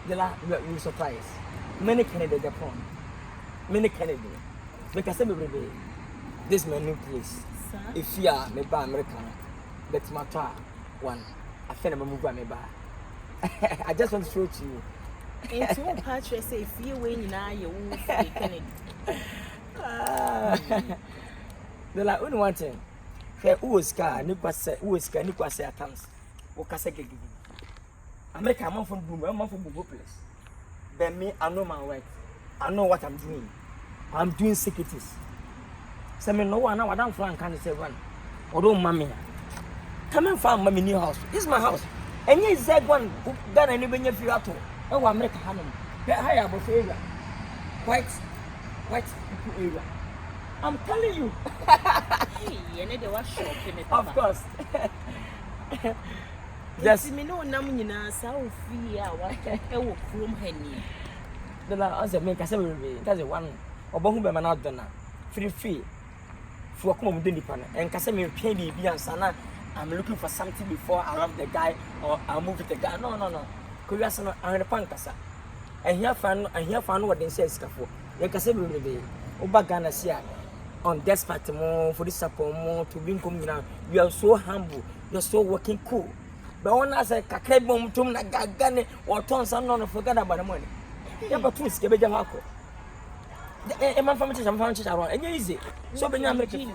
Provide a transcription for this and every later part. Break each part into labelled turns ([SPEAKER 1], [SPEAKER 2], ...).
[SPEAKER 1] You surprised. Many Canada Japan. Many Canada. Because this my new place. If you are maybe American, that's my try one. I feel I'm moving maybe. I just want to show it to you.
[SPEAKER 2] It's one patch I say if you win now you will Canada.
[SPEAKER 1] They're like only one thing. Who is car? Who is attempts? What can I say? America, I'm from Boom, I'm from Boom place. Then me, I know my work. I know what I'm doing. I'm doing secrets. So me no one now. I don't fly can say one. Or don't mommy. Come and find mommy new house. This is my house. And you said one done anybody if you at all. Oh, America, Hanum. Higher above area. White area. I'm telling you.
[SPEAKER 2] Hey, you need to wash shopping.
[SPEAKER 1] Of course.
[SPEAKER 2] Yes, me no namina South Fia, what I will from Henny.
[SPEAKER 1] The answer make a seven. That's a one. Or Bohum out done. Free. For a common independent. And Casemir Penny beyond Sana. I'm looking for something before I love the guy or I'll move with the guy. No. Curious on the pancasa. And here found what they say scaffold. You can say, Obagana Sia. On despite more for this support more to bring coming now. You are so humble, you're so working cool. But when I say Kakebom to Nagagane or Tons, I'm not forget about the money. Yeah, but twist, give it a marco. A man from I'm found around and easy. So when I'm making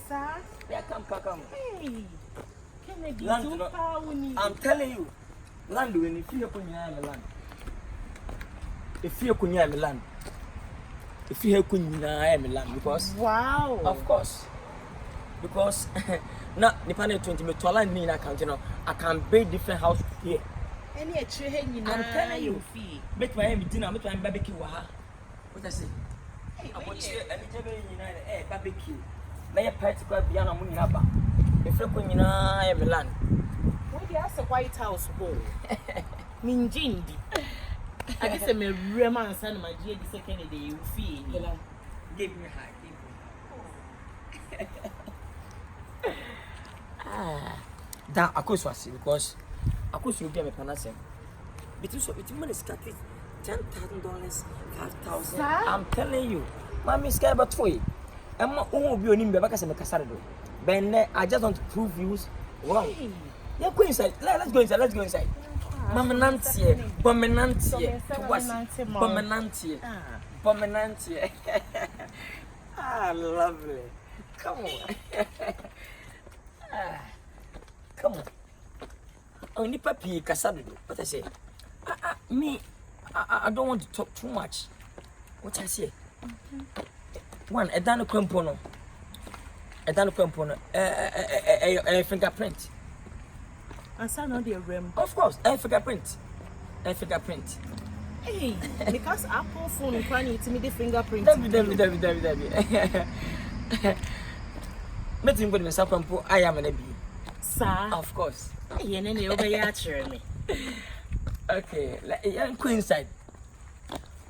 [SPEAKER 2] Sir,
[SPEAKER 1] yeah, come.
[SPEAKER 2] Hey,
[SPEAKER 1] I'm telling you, land when if you could land. If you could land. If you have land because
[SPEAKER 2] wow,
[SPEAKER 1] of course, because not depending 20 me to align me in account, you know, I can build different house here.
[SPEAKER 2] Any a tree, I'm
[SPEAKER 1] telling you, make my dinner, make my barbecue. What I say? I want you and barbecue. May a particular piano munaba. If you could land.
[SPEAKER 2] What do you ask a White House bowl? Minjindi. I guess I'm a real man, son, my dear, the second day you feel.
[SPEAKER 1] Give me high. That I could see because I could see a panacea. Between money started $10,000, $5,000. I'm telling you, Mammy sky about toy. I'm not going to be on because I'm a casado. But I just want to prove you wrong. Yeah, go inside. Let's go inside. Bominantie. Ah, lovely. Come on. Only papi casado. What I say? I don't want to talk too much. What I say? One, a dano compono. A fingerprint.
[SPEAKER 2] And son on the rim.
[SPEAKER 1] Of course, a fingerprint.
[SPEAKER 2] Hey, because Apple phone can't to me the fingerprint.
[SPEAKER 1] David. Meeting with myself, I am an AB.
[SPEAKER 2] Sir,
[SPEAKER 1] of course.
[SPEAKER 2] You know, you over me.
[SPEAKER 1] Okay, go inside.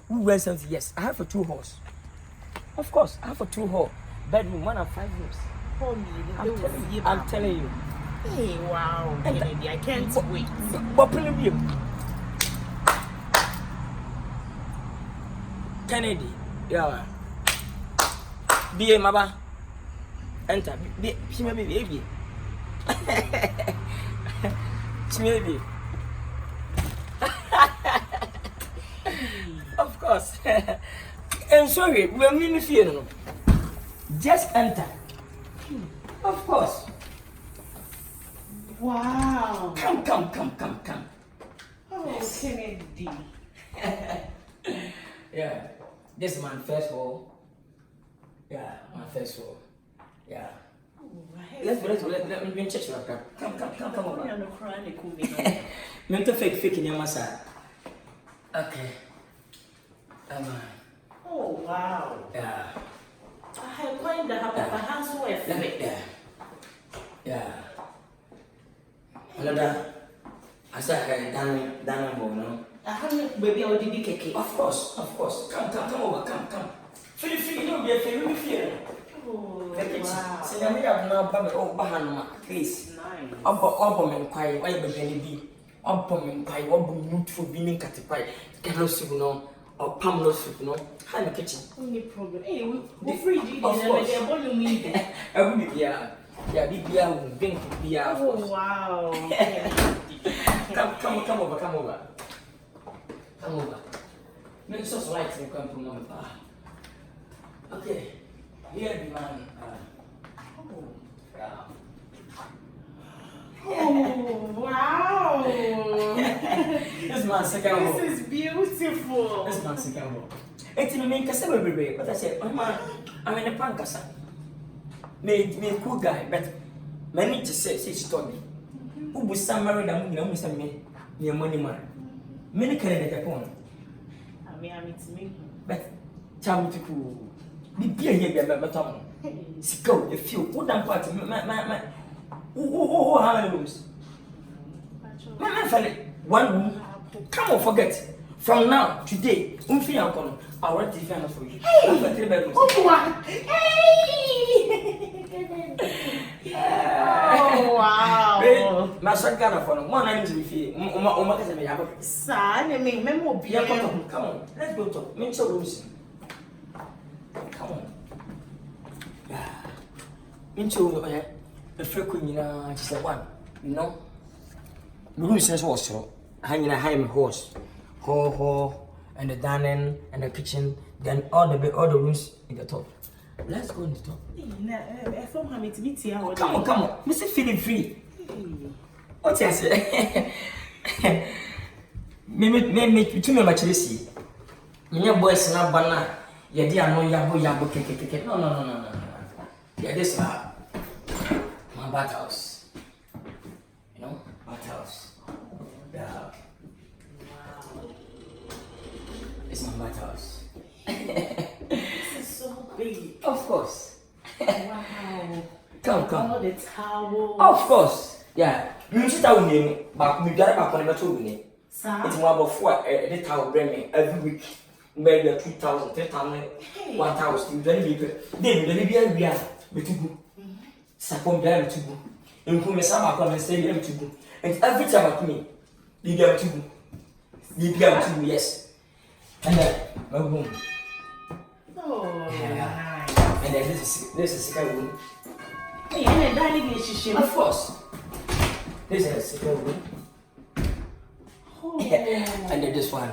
[SPEAKER 1] Who went something? Yes, I have a 2 horse. Of course, I have a 2 hall bedroom, 1 and 5 rooms. I'm telling you.
[SPEAKER 2] Hey, wow, Kennedy, I can't wait.
[SPEAKER 1] But Kennedy, yeah. Be a mama. Enter. She may be baby. She may be. Of course. I'm sorry, we're meaning fear. Just enter. Of course.
[SPEAKER 2] Wow.
[SPEAKER 1] Come.
[SPEAKER 2] Oh, yes. Kennedy.
[SPEAKER 1] Yeah. This is my first hall. Yeah, my first hall. Yeah. Let's go. Let me check your crap. Come over. Mental fake in your massage. Okay.
[SPEAKER 2] Oh, wow.
[SPEAKER 1] Yeah.
[SPEAKER 2] I have quite the house wife.
[SPEAKER 1] Let me there. Yeah. Another. I said, down, no.
[SPEAKER 2] I haven't baby or did cake.
[SPEAKER 1] Of course. Come over, come. Feel, you don't be a feel.
[SPEAKER 2] Oh,
[SPEAKER 1] wow. See, I have now, oh, Bahama, please.
[SPEAKER 2] Nice.
[SPEAKER 1] Obom and quiet, why you be Upon pie, what would for being catified? Cannot soup no, or palm no soup no. How in the kitchen?
[SPEAKER 2] Only problem. Hey, we free you.
[SPEAKER 1] Of course.
[SPEAKER 2] What you mean?
[SPEAKER 1] I will be here. Yeah, be here, drink beer.
[SPEAKER 2] Oh, wow.
[SPEAKER 1] Come over. Come over. Make us light and come from over. Okay. Here the man.
[SPEAKER 2] Oh, wow.
[SPEAKER 1] This man's second.
[SPEAKER 2] This is beautiful.
[SPEAKER 1] This man's second. It's in the main Cassava baby, but I said, oh man, I'm in a pancasa. Made me a cool guy, but many to say, she told me. Who was some married and you know, Mr. Me, near money man. Many can get upon.
[SPEAKER 2] I mean, it's me.
[SPEAKER 1] But tell me to cool. Be beer here, but Tom. Go, if you put down party, how many rooms? My family, one room. Come on, forget. From now, today, I'll rent the for you. Hey!
[SPEAKER 2] Oh, wow.
[SPEAKER 1] My son got for one I need to be here.
[SPEAKER 2] Son, I mean,
[SPEAKER 1] come on, let's go talk. Make some rooms. Come on. Into a frequent, just a one, you know. The room says also hanging a high horse, ho, and the dining and the kitchen, then all the rooms in the top. Let's go in the top. Come on, Mr. Feeling free. What I say? Me too much Chelsea. Your boys na banana. Yeah, dear, no, yabo, keke. No. Yeah, this my bathhouse. You know, bathhouse. Yeah. Wow. It's my bathhouse.
[SPEAKER 2] This is so big.
[SPEAKER 1] Of course.
[SPEAKER 2] Wow.
[SPEAKER 1] Come.
[SPEAKER 2] All the towels.
[SPEAKER 1] Of course. Yeah. You sit down here, but you got back on the two minutes. It's more about 4 the towel bring me every week. Maybe 2,000, 3,000, 1,000. You don't need Then you be a Sapon bear to go. And whom is some come and stay there to go. And every time I come in, you get to go. You get to go, yes. And then, my room.
[SPEAKER 2] Oh, nice.
[SPEAKER 1] And then this is second room.
[SPEAKER 2] Hey, and then dining relationship.
[SPEAKER 1] Of course. This is a second room.
[SPEAKER 2] Oh.
[SPEAKER 1] And then this one.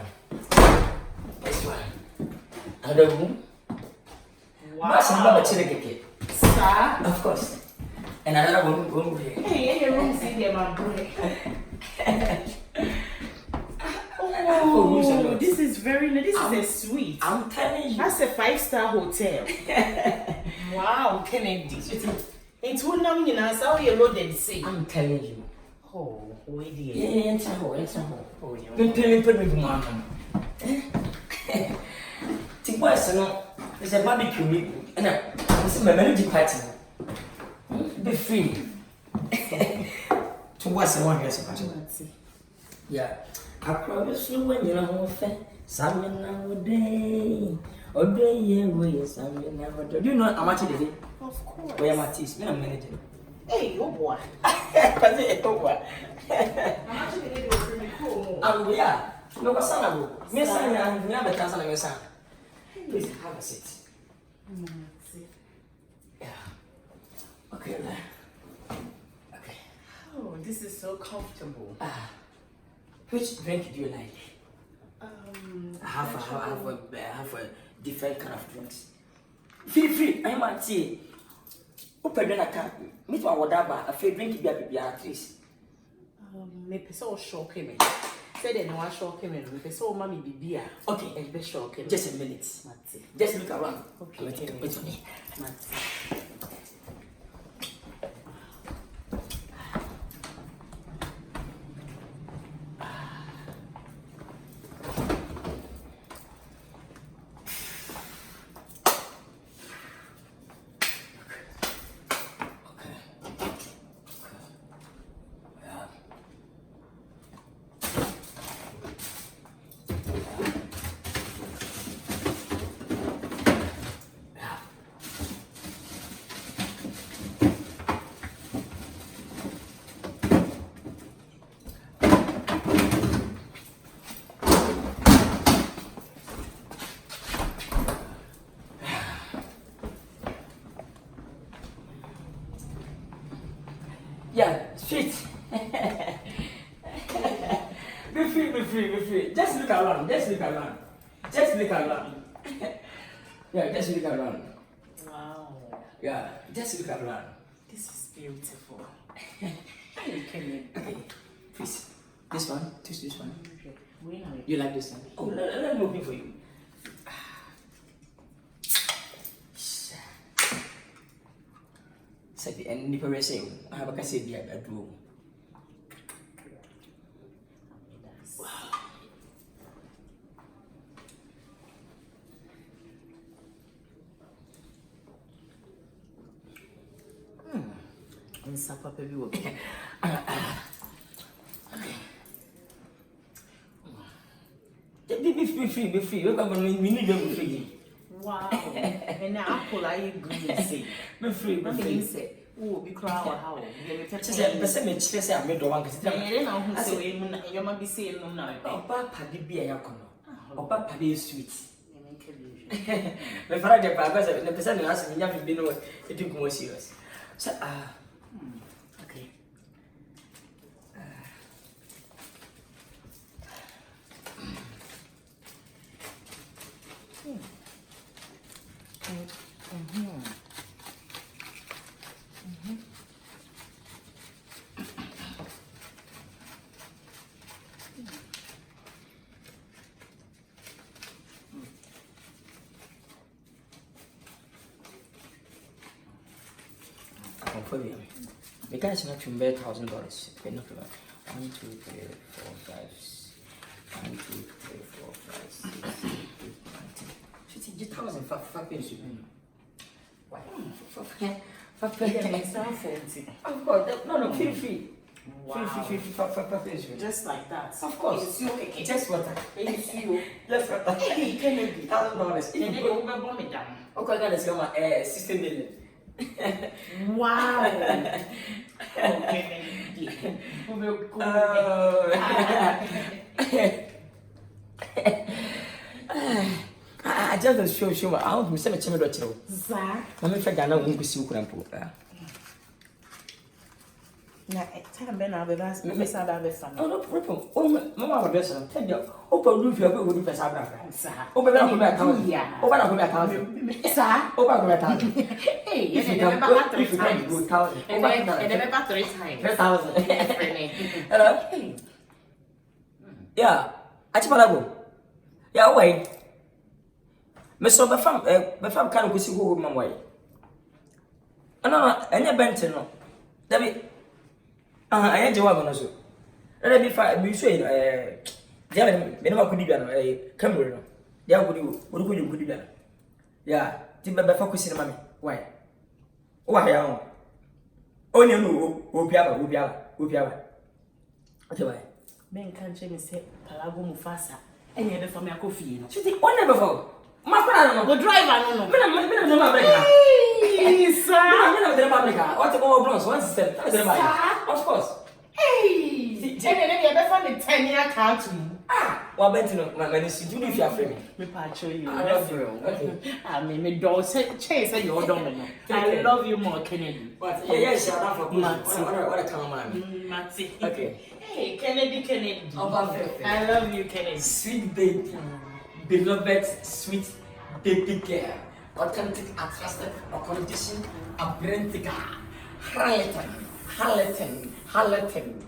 [SPEAKER 1] This one. Another room.
[SPEAKER 2] Wow.
[SPEAKER 1] Sir?
[SPEAKER 2] Of
[SPEAKER 1] course. And another room here.
[SPEAKER 2] Hey, your room's in there, my boy. Oh, this is very nice. This is a suite.
[SPEAKER 1] I'm telling you.
[SPEAKER 2] That's a 5-star hotel. Wow, Kennedy. It's one now in us. How you loaded say?
[SPEAKER 1] I'm telling you.
[SPEAKER 2] Oh, wait here.
[SPEAKER 1] Yeah, it's a hole. Oh, yeah. Put me to mom. Think what's no? It's a barbecue. And it's a melody party. Be free. To what's the one here's a yeah. I promise you when you're home, Samuel nowadays. Or day, yeah, we Samuel never do. You know how much it is?
[SPEAKER 2] Of course.
[SPEAKER 1] Where my teeth? Me, I'm managing.
[SPEAKER 2] Hey, oh boy.
[SPEAKER 1] Because it's over.
[SPEAKER 2] How much it is for me?
[SPEAKER 1] Oh, yeah. No, what's son? Miss, I'm never canceling your son. Please have a seat. Yeah. Okay. Okay.
[SPEAKER 2] Oh, this is so comfortable.
[SPEAKER 1] Which drink do you like? I have a different kind of drinks. Feel free. I'm at tea. Open the account. Meet my whatever. A favorite drink to be at least.
[SPEAKER 2] Me so shocking me. Say that no one shocking me. Me so mommy be beer.
[SPEAKER 1] Okay,
[SPEAKER 2] and be shocking.
[SPEAKER 1] Just a minute. Just look around.
[SPEAKER 2] Okay.
[SPEAKER 1] Wait for me. free. Just look around. Just look around. Just look around. Yeah, just look around.
[SPEAKER 2] Wow.
[SPEAKER 1] Yeah, just look around.
[SPEAKER 2] This is beautiful.
[SPEAKER 1] Okay. Please. This one. This one.
[SPEAKER 2] Okay.
[SPEAKER 1] You like this one? Oh, let me open for you. Sabi, and nipa we say, I have a kasi bi aduro.
[SPEAKER 2] Nsa papa bi wo.
[SPEAKER 1] Be free. We come we need to be free.
[SPEAKER 2] Wow. And now apple I green say.
[SPEAKER 1] Be free.
[SPEAKER 2] Say, oh, be cry or how?
[SPEAKER 1] Say me chire say am do wan kasi.
[SPEAKER 2] Eh, na hu say we mu na you ma be say no na.
[SPEAKER 1] Opa padi bi e yakono. Opa padi sweet. Me fara de pa because the person na ask me nya bi no e think more serious. So okay. The guys not to $1,000. Okay, no problem. 1, 2, 3, 4, 5, 1, 2, 3, 4, 5, 6, 7, 8, 9, 10. 5 pesos. Why? 5 pesos. Of course. No. Feel free.
[SPEAKER 2] Wow.
[SPEAKER 1] Feel 5 pesos.
[SPEAKER 2] Just like that.
[SPEAKER 1] Of course.
[SPEAKER 2] It's you. Okay.
[SPEAKER 1] Just water.
[SPEAKER 2] It's you.
[SPEAKER 1] Just water.
[SPEAKER 2] Hey, Kennedy.
[SPEAKER 1] $1,000.
[SPEAKER 2] Then you will bomb me down.
[SPEAKER 1] Okay, let's go. 60 million.
[SPEAKER 2] Wow. Okay.
[SPEAKER 1] I just show. I want to say me cheme do chiro.
[SPEAKER 2] Za.
[SPEAKER 1] Na me fega na won kusi ukura mpo.
[SPEAKER 2] Na time be na be bas me sa ba be fa.
[SPEAKER 1] Oh no problem. Oh mama wa be so. Tell you. O pa do fi o do pesa bra.
[SPEAKER 2] Za.
[SPEAKER 1] O be na ko be account. O ba na ko be account.
[SPEAKER 2] Za.
[SPEAKER 1] O ba ko be account.
[SPEAKER 2] Hey,
[SPEAKER 1] If you
[SPEAKER 2] never
[SPEAKER 1] can
[SPEAKER 2] back
[SPEAKER 1] go 3 times.
[SPEAKER 2] And never back 3 times.
[SPEAKER 1] 3,000. Hello. Yeah. Achipala go. Yeah, wait. Me so be fam kan ko si go mam way. No, anya bent no. Dabi anya jawab no so. Dabi fa bi so dia me no makudi bia no Cameroon no. Dia kudi wo kudi bia. Yeah, ti be fa ko si na mami. Why? O wa ya on. O ni no o piaba. Okay, why?
[SPEAKER 2] Ben kan che me se Kalago Mufasa. Enya be fa me akofie no.
[SPEAKER 1] Chiti on never for. Mafana no
[SPEAKER 2] Go driver no.
[SPEAKER 1] Me na America.
[SPEAKER 2] Hey, sir.
[SPEAKER 1] Me na America. What go bronze one system. Of course.
[SPEAKER 2] Hey. Enya be be fa me 10-year car to me.
[SPEAKER 1] Wa bent no man si do if you are free me.
[SPEAKER 2] Me pa show you.
[SPEAKER 1] I love you. Okay.
[SPEAKER 2] Me do say you don't know. I love you more, Kennedy.
[SPEAKER 1] What? Yeah, shout out for what come on.
[SPEAKER 2] Matty.
[SPEAKER 1] Okay.
[SPEAKER 2] Hey, Kennedy.
[SPEAKER 1] Oh, perfect.
[SPEAKER 2] I love you, Kennedy.
[SPEAKER 1] Sweet baby. Beloved sweet baby girl. Authentic, attractive, a competition, a brand Harleton.